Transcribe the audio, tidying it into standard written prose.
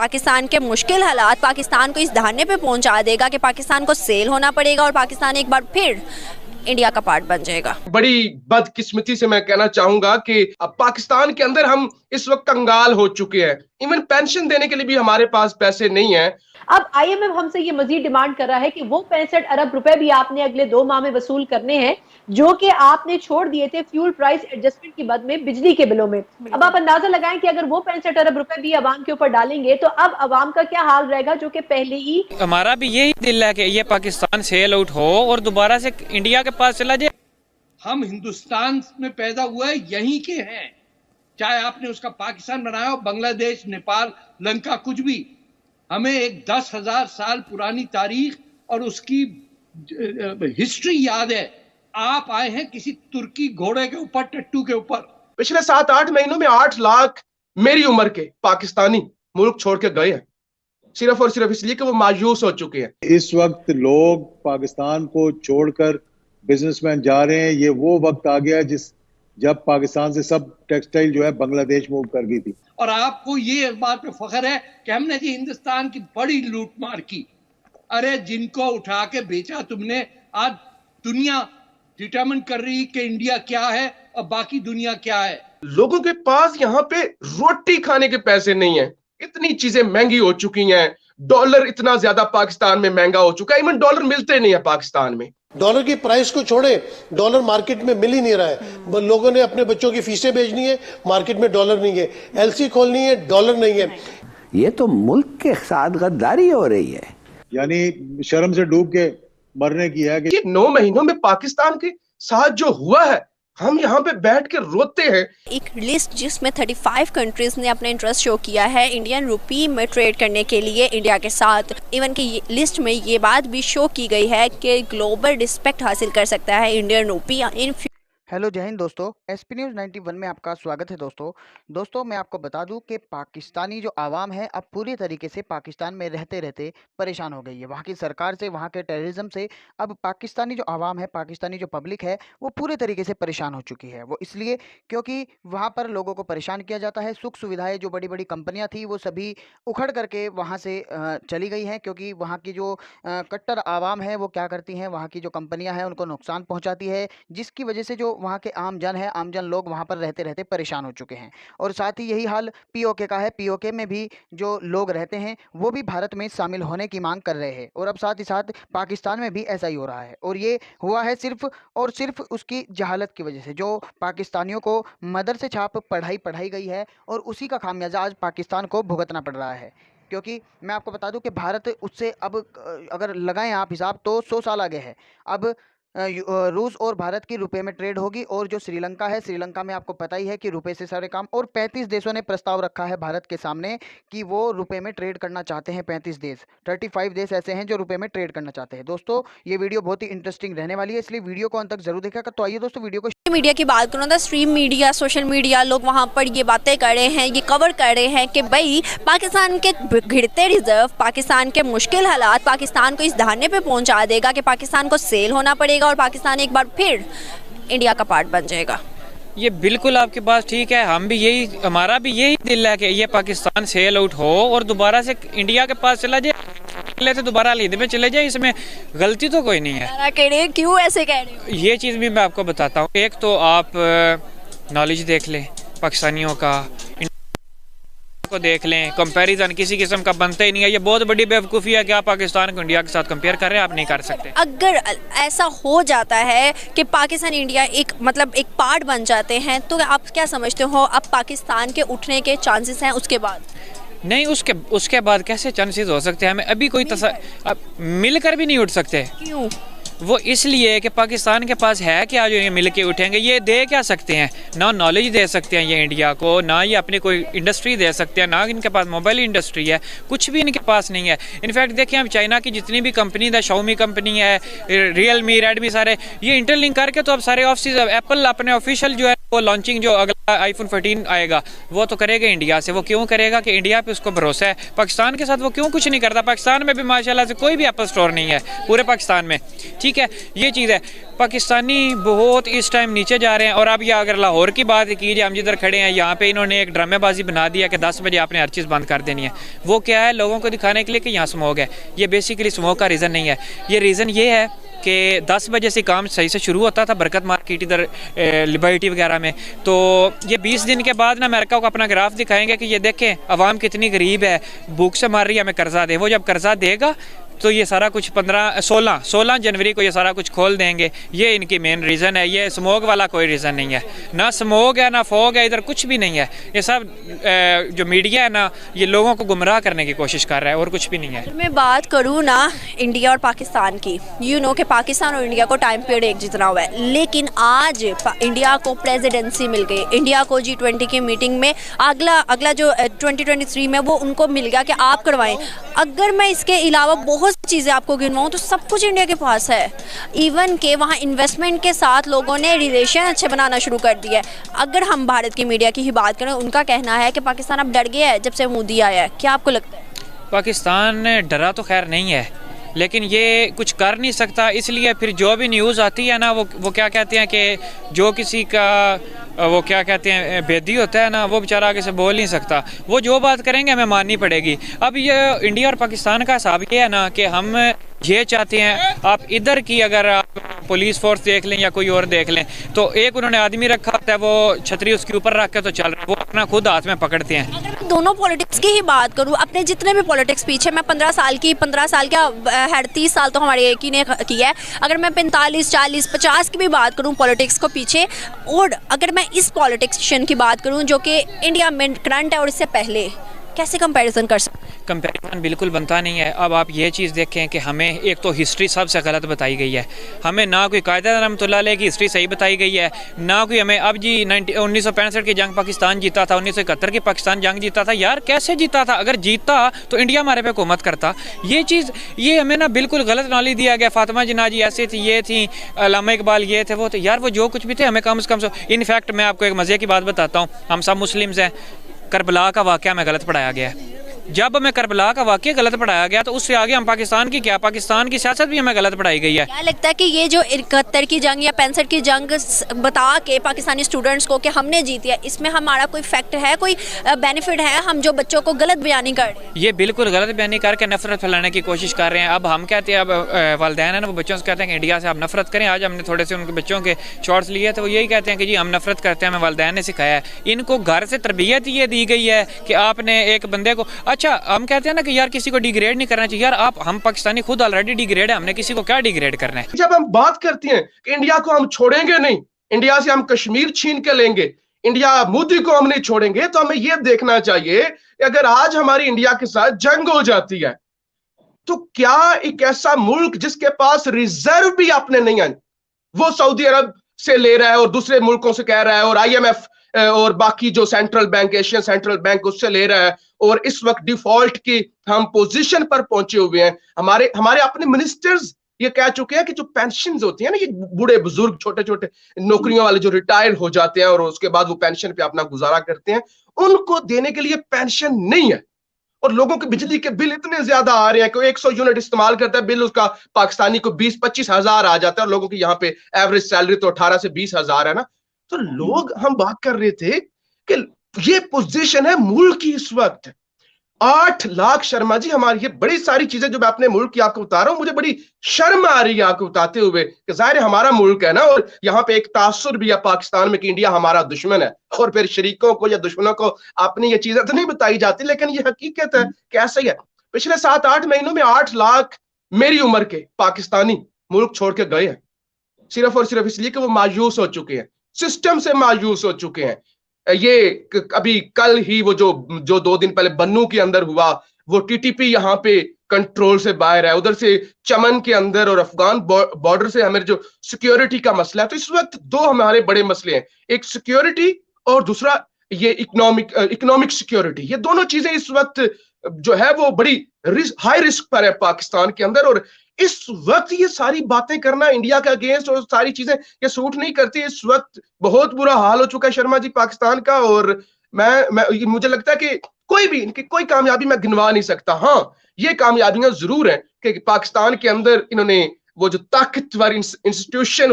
पाकिस्तान के मुश्किल हालात पाकिस्तान को इस दहाने पे पहुंचा देगा कि पाकिस्तान को सेल होना पड़ेगा और पाकिस्तान एक बार फिर इंडिया का पार्ट बन जाएगा। बड़ी बदकिस्मती से मैं कहना चाहूंगा कि अब पाकिस्तान के अंदर हम इस वक्त कंगाल हो चुके हैं। इवन पेंशन देने के लिए भी हमारे पास पैसे नहीं है। अब आईएमएफ हमसे ये मजीद डिमांड कर रहा है कि वो 65 अरब रुपए भी आपने अगले 2 माह में वसूल करने हैं, जो कि आपने छोड़ दिए थे फ्यूल प्राइस एडजस्टमेंट की बद में बिजली के बिलों में। अब आप अंदाजा लगाएं कि अगर वो 65 अरब रुपए भी अवाम के ऊपर डालेंगे तो अब अवाम का क्या हाल रहेगा, जो कि पहले ही। हमारा भी यही दिल है कि ये पाकिस्तान सेल आउट हो और दोबारा से इंडिया के पास चला जाए। हम हिंदुस्तान में पैदा हुए यहीं के हैं, चाहे आपने उसका पाकिस्तान बनाया हो, बांग्लादेश, नेपाल, लंका, कुछ भी। हमें एक 10,000 साल पुरानी तारीख और उसकी हिस्ट्री याद है। आप आए हैं किसी तुर्की घोड़े के ऊपर, टट्टू के ऊपर। पिछले 7-8 महीनों में 8 लाख मेरी उम्र के पाकिस्तानी मुल्क छोड़ के गए हैं, सिर्फ और सिर्फ इसलिए कि वो मायूस हो चुके हैं। इस वक्त लोग पाकिस्तान को छोड़कर बिजनेसमैन जा रहे हैं। ये वो वक्त आ गया जब पाकिस्तान से सब टेक्सटाइल जो है बांग्लादेश मूव कर गई थी। और आपको ये इस बात पे फख्र है कि हमने जी हिंदुस्तान की बड़ी लूट मार की। अरे जिनको उठा के बेचा तुमने, आज दुनिया डिटरमिन कर रही कि इंडिया क्या है और बाकी दुनिया क्या है। लोगों के पास यहाँ पे रोटी खाने के पैसे नहीं है। इतनी चीजें महंगी हो चुकी हैं। डॉलर इतना ज्यादा पाकिस्तान में महंगा हो चुका है, इवन डॉलर मिलते नहीं है पाकिस्तान में। डॉलर की प्राइस को छोड़े, डॉलर मार्केट में मिल ही नहीं रहा है। लोगों ने अपने बच्चों की फीसें भेजनी है, मार्केट में डॉलर नहीं है। एलसी खोलनी है, डॉलर नहीं है। ये तो मुल्क के साथ गद्दारी हो रही है। यानी शर्म से डूब के मरने की है कि 9 महीनों में पाकिस्तान के साथ जो हुआ है, हम यहाँ पे बैठ के रोते हैं। एक लिस्ट जिसमें 35 कंट्रीज ने अपना इंटरेस्ट शो किया है इंडियन रुपी में ट्रेड करने के लिए इंडिया के साथ। इवन की लिस्ट में ये बात भी शो की गई है कि ग्लोबल रिस्पेक्ट हासिल कर सकता है इंडियन रुपी इन। हेलो जय हिंद दोस्तों, एसपी न्यूज़ 91 में आपका स्वागत है। दोस्तों मैं आपको बता दूं कि पाकिस्तानी जो आवाम है अब पूरी तरीके से पाकिस्तान में रहते रहते परेशान हो गई है। वहाँ की सरकार से, वहाँ के टेररिज्म से अब पाकिस्तानी जो आवाम है, पाकिस्तानी जो पब्लिक है, वो पूरे तरीके से परेशान हो चुकी है। वो इसलिए क्योंकि वहाँ पर लोगों को परेशान किया जाता है। सुख सुविधाएँ जो बड़ी बड़ी कंपनियाँ थी वो सभी उखड़ करके वहाँ से चली गई हैं, क्योंकि वहाँ की जो कट्टर आवाम है वो क्या करती हैं, वहाँ की जो कंपनियाँ हैं उनको नुकसान पहुँचाती है, जिसकी वजह से जो वहाँ के आम जन लोग वहाँ पर रहते रहते परेशान हो चुके हैं। और साथ ही यही हाल पीओके का है। पीओके में भी जो लोग रहते हैं वो भी भारत में शामिल होने की मांग कर रहे हैं। और अब साथ ही साथ पाकिस्तान में भी ऐसा ही हो रहा है। और ये हुआ है सिर्फ और सिर्फ उसकी जहालत की वजह से, जो पाकिस्तानियों को मदर से छाप पढ़ाई गई है, और उसी का खामियाजा आज पाकिस्तान को भुगतना पड़ रहा है। क्योंकि मैं आपको बता दूं कि भारत उससे अब अगर लगाएं आप हिसाब तो 100 साल आगे है। अब रूस और भारत की रुपए में ट्रेड होगी। और जो श्रीलंका है, श्रीलंका में आपको पता ही है कि रुपए से सारे काम। और 35 देशों ने प्रस्ताव रखा है भारत के सामने कि वो रुपए में ट्रेड करना चाहते हैं। 35 देश, 35 देश ऐसे हैं जो रुपए में ट्रेड करना चाहते हैं। दोस्तों ये वीडियो बहुत ही इंटरेस्टिंग रहने वाली है, इसलिए वीडियो को अंत तक जरूर देखिएगा। तो आइए दोस्तों वीडियो को। मीडिया की बात करूँ तो स्ट्रीम मीडिया, सोशल मीडिया, लोग वहाँ पर ये बातें कर रहे हैं, ये कवर कर रहे हैं कि भाई पाकिस्तान के गिरते रिजर्व, पाकिस्तान के मुश्किल हालात पाकिस्तान को इस दहाने पे पहुंचा देगा कि पाकिस्तान को सेल होना पड़ेगा और पाकिस्तान एक बार फिर इंडिया का पार्ट बन जाएगा। ये बिल्कुल आपकी बात ठीक है। हमारा भी यही दिल है कि ये पाकिस्तान सेल आउट हो और दोबारा से इंडिया के पास चला जाए, से दोबारा लीद में चले जाए। इसमें गलती तो कोई नहीं है। क्यों ऐसे कह रहे हो? ये चीज़ भी मैं आपको बताता हूँ। एक तो आप नॉलेज देख लें पाकिस्तानियों का, को देख लें, कंपैरिजन किसी किस्म का बनता ही नहीं है। ये बहुत बड़ी बेवकूफ़ी है कि आप पाकिस्तान को इंडिया के साथ कंपेयर कर रहे हैं। आप नहीं कर सकते। अगर ऐसा हो जाता है कि पाकिस्तान इंडिया एक पार्ट बन जाते हैं तो आप क्या समझते हो अब पाकिस्तान के उठने के चांसेस हैं उसके बाद? नहीं, उसके बाद कैसे चांसेस हो सकते हैं? हमें अभी कोई मिलकर भी नहीं उठ सकते। क्यों? वो इसलिए कि पाकिस्तान के पास है क्या जो ये मिल के उठेंगे? ये दे क्या सकते हैं? ना नॉलेज दे सकते हैं ये इंडिया को, ना ये अपनी कोई इंडस्ट्री दे सकते हैं, ना इनके पास मोबाइल इंडस्ट्री है, कुछ भी इनके पास नहीं है। इनफैक्ट देखें, हम चाइना की जितनी भी कंपनी है, शाओमी कंपनी है, रियलमी, रेडमी, सारे ये इंटरलिंक करके तो अब सारे ऑफिस एप्पल अपने ऑफिशियल जो है वो लॉन्चिंग जो अगला आईफोन 14 आएगा वो तो करेगा इंडिया से। वो क्यों करेगा कि इंडिया पे उसको भरोसा है। पाकिस्तान के साथ वो क्यों कुछ नहीं करता। पाकिस्तान में भी माशाल्लाह से कोई भी एप्पल स्टोर नहीं है पूरे पाकिस्तान में, ठीक है। ये चीज़ है, पाकिस्तानी बहुत इस टाइम नीचे जा रहे हैं। और अब ये अगर लाहौर की बात कीजिए, हम जिधर खड़े हैं यहाँ पे इन्होंने एक ड्रामेबाजी बना दिया कि 10 बजे आपने हर चीज़ बंद कर देनी है। वो क्या है, लोगों को दिखाने के लिए कि यहाँ स्मोक है। ये बेसिकली स्मोक का रीज़न नहीं है। ये रीज़न ये है कि 10 बजे से काम सही से शुरू होता था बरकत मार्केट इधर लिबर्टी वगैरह में। तो ये 20 दिन के बाद ना अमेरिका को अपना ग्राफ दिखाएंगे कि ये देखें अवाम कितनी गरीब है, भूख से मार रही है, हमें कर्जा दे। वो जब कर्जा देगा तो ये सारा कुछ 16 जनवरी को ये सारा कुछ खोल देंगे। ये इनकी मेन रीज़न है। ये स्मोक वाला कोई रीज़न नहीं है, ना स्मोक है ना फॉग है, इधर कुछ भी नहीं है। ये सब जो मीडिया है ना, ये लोगों को गुमराह करने की कोशिश कर रहा है और कुछ भी नहीं है। मैं बात करूँ ना इंडिया और पाकिस्तान की, कि पाकिस्तान और इंडिया को टाइम पीरियड एक जितना हुआ है, लेकिन आज इंडिया को प्रेसिडेंसी मिल गई। इंडिया को G20 की मीटिंग में अगला जो 2023 में वो उनको मिल गया कि आप करवाएं। अगर मैं इसके अलावा बहुत चीज़ें आपको गिनवाऊँ तो सब कुछ इंडिया के पास है। इवन के वहाँ इन्वेस्टमेंट के साथ लोगों ने रिलेशन अच्छे बनाना शुरू कर दिया है। अगर हम भारत की मीडिया की ही बात करें, उनका कहना है कि पाकिस्तान अब डर गया है जब से मोदी आया है। क्या आपको लगता है? पाकिस्तान डरा तो खैर नहीं है, लेकिन ये कुछ कर नहीं सकता। इसलिए फिर जो भी न्यूज़ आती है ना, वो क्या कहते हैं कि जो किसी का वो क्या कहते हैं बेदी होता है ना, वो बेचारा आगे से बोल नहीं सकता। वो जो बात करेंगे हमें माननी पड़ेगी। अब ये इंडिया और पाकिस्तान का हिसाब ये है ना कि हम ये चाहते हैं, आप इधर की अगर आप पुलिस फोर्स देख लें या कोई और देख लें, तो एक उन्होंने आदमी रखा होता है, वो छतरी उसके ऊपर रख के तो चल रहा है, वो अपना खुद हाथ में पकड़ते हैं। अगर मैं दोनों पॉलिटिक्स की ही बात करूं, अपने जितने भी पॉलिटिक्स पीछे, मैं 15 साल का है, 30 साल तो हमारे एक ही ने किया है। अगर मैं 45, 40, 50 की भी बात करूं पॉलिटिक्स को पीछे, और अगर मैं इस पॉलिटिशियन की बात करूं जो कि इंडिया में करंट है और इससे पहले, कैसे कंपैरिजन कर सकते? कंपैरिजन बिल्कुल बनता नहीं है। अब आप ये चीज़ देखें कि हमें एक तो हिस्ट्री सबसे गलत बताई गई है। हमें ना कोई कायदा रहमतुल्लाह अलैह की हिस्ट्री सही बताई गई है, ना कोई हमें अब जी 1965 की जंग पाकिस्तान जीता था, 1971 की पाकिस्तान जंग जीता था। यार कैसे जीता था? अगर जीता तो इंडिया हमारे पे हुकूमत करता। ये हमें ना बिल्कुल गलत नॉलेज दिया गया। फातिमा जिन्ना जी ऐसे थी, ये थी, अल्लामा इकबाल ये थे, वो थे। यार वो जो कुछ भी थे हमें कम से कम। इनफैक्ट मैं आपको एक मज़े की बात बताता हूँ, हम सब मुस्लिम्स हैं, करबला का वाक़या हमें गलत पढ़ाया गया है। जब हमें करबला का वाक़या गलत पढ़ाया गया तो उससे आगे हम पाकिस्तान की पाकिस्तान की सियासत भी हमें गलत पढ़ाई गई है। क्या लगता है कि ये जो 71 की जंग या 65 की जंग बता के पाकिस्तानी स्टूडेंट्स को कि हमने जीती है, इसमें हमारा कोई फैक्ट है, कोई बेनिफिट है? हम जो बच्चों को गलत बयानी कर रहे हैं, ये बिल्कुल गलत बयानी करके नफरत फैलाने की कोशिश कर रहे हैं। अब हम कहते हैं, अब वालिदैन है ना, वो बच्चों से कहते हैं कि इंडिया से आप नफरत करें। आज हमने थोड़े से उनके बच्चों के शॉर्ट्स लिए तो वो यही कहते हैं कि जी हम नफरत करते हैं, हमें वालिदैन ने सिखाया है। इनको घर से तरबियत ये दी गई है कि आपने एक बंदे को, अच्छा हम कहते हैं ना कि यार किसी को डिग्रेड नहीं करना चाहिए। यार हम पाकिस्तानी खुद ऑलरेडी डिग्रेड है, हमने किसी को क्या डिग्रेड करना है? जब हम बात करते हैं कि इंडिया को हम छोड़ेंगे नहीं, इंडिया से हम कश्मीर छीन के लेंगे, इंडिया मोदी को हम नहीं छोड़ेंगे, तो हमें यह देखना चाहिए कि अगर आज हमारी इंडिया के साथ जंग हो जाती है तो क्या एक ऐसा मुल्क जिसके पास रिजर्व भी आपने नहीं है, वो सऊदी अरब से ले रहा है और दूसरे मुल्कों से कह रहा है, और IMF और बाकी जो central bank, Asian central bank, उससे ले रहा है, और इस वक्त डिफॉल्ट की हम पोजीशन पर पहुंचे हुए हैं। हमारे अपने मिनिस्टर्स ये कह चुके हैं कि जो पेंशन होती है ना, ये बूढ़े बुजुर्ग छोटे छोटे नौकरियों वाले जो रिटायर हो जाते हैं और उसके बाद वो पेंशन पे अपना गुजारा करते हैं, उनको देने के लिए पेंशन नहीं है। और लोगों के बिजली के बिल इतने ज्यादा आ रहे हैं कि 100 यूनिट इस्तेमाल करता है, बिल उसका पाकिस्तानी को 20-25 हजार आ जाता है, और लोगों की यहाँ पे एवरेज सैलरी तो 18 से 20 हजार है ना। तो लोग, हम बात कर रहे थे कि ये पोजीशन है मुल्क की इस वक्त। 8 लाख, शर्मा जी, हमारी ये बड़ी सारी चीजें जो मैं अपने मुल्क की आपको बता रहा हूं, मुझे बड़ी शर्म आ रही है आपको बताते हुए कि जाहिर है हमारा मुल्क है ना, और यहाँ पे एक तासुर भी है पाकिस्तान में कि इंडिया हमारा दुश्मन है, और फिर शरीकों को या दुश्मनों को अपनी ये चीजें तो नहीं बताई जाती, लेकिन ये हकीकत है। कैसे है, पिछले 7-8 महीनों में 8 लाख मेरी उम्र के पाकिस्तानी मुल्क छोड़ के गए हैं, सिर्फ और सिर्फ इसलिए कि वो मायूस हो चुके हैं, सिस्टम से मायूस हो चुके हैं। ये अभी कल ही वो जो 2 दिन पहले बन्नू के अंदर हुआ, वो TTP यहाँ पे कंट्रोल से बाहर है, उधर से चमन के अंदर और अफगान बॉर्डर से हमें जो सिक्योरिटी का मसला है। तो इस वक्त 2 हमारे बड़े मसले हैं, एक सिक्योरिटी और दूसरा ये इकोनॉमिक सिक्योरिटी। ये दोनों चीजें इस वक्त जो है वो बड़ी हाई रिस्क पर है पाकिस्तान के अंदर, और इस वक्त ये सारी बातें करना इंडिया के अगेंस्ट और सारी चीजें ये सूट नहीं करती। इस वक्त बहुत बुरा हाल हो चुका है शर्मा जी पाकिस्तान का, और मुझे लगता है कि कोई भी इनकी कोई कामयाबी मैं गिनवा नहीं सकता। हाँ, ये कामयाबियां जरूर हैं कि पाकिस्तान के अंदर इन्होंने वो जो ताकतवर इंस्टीट्यूशन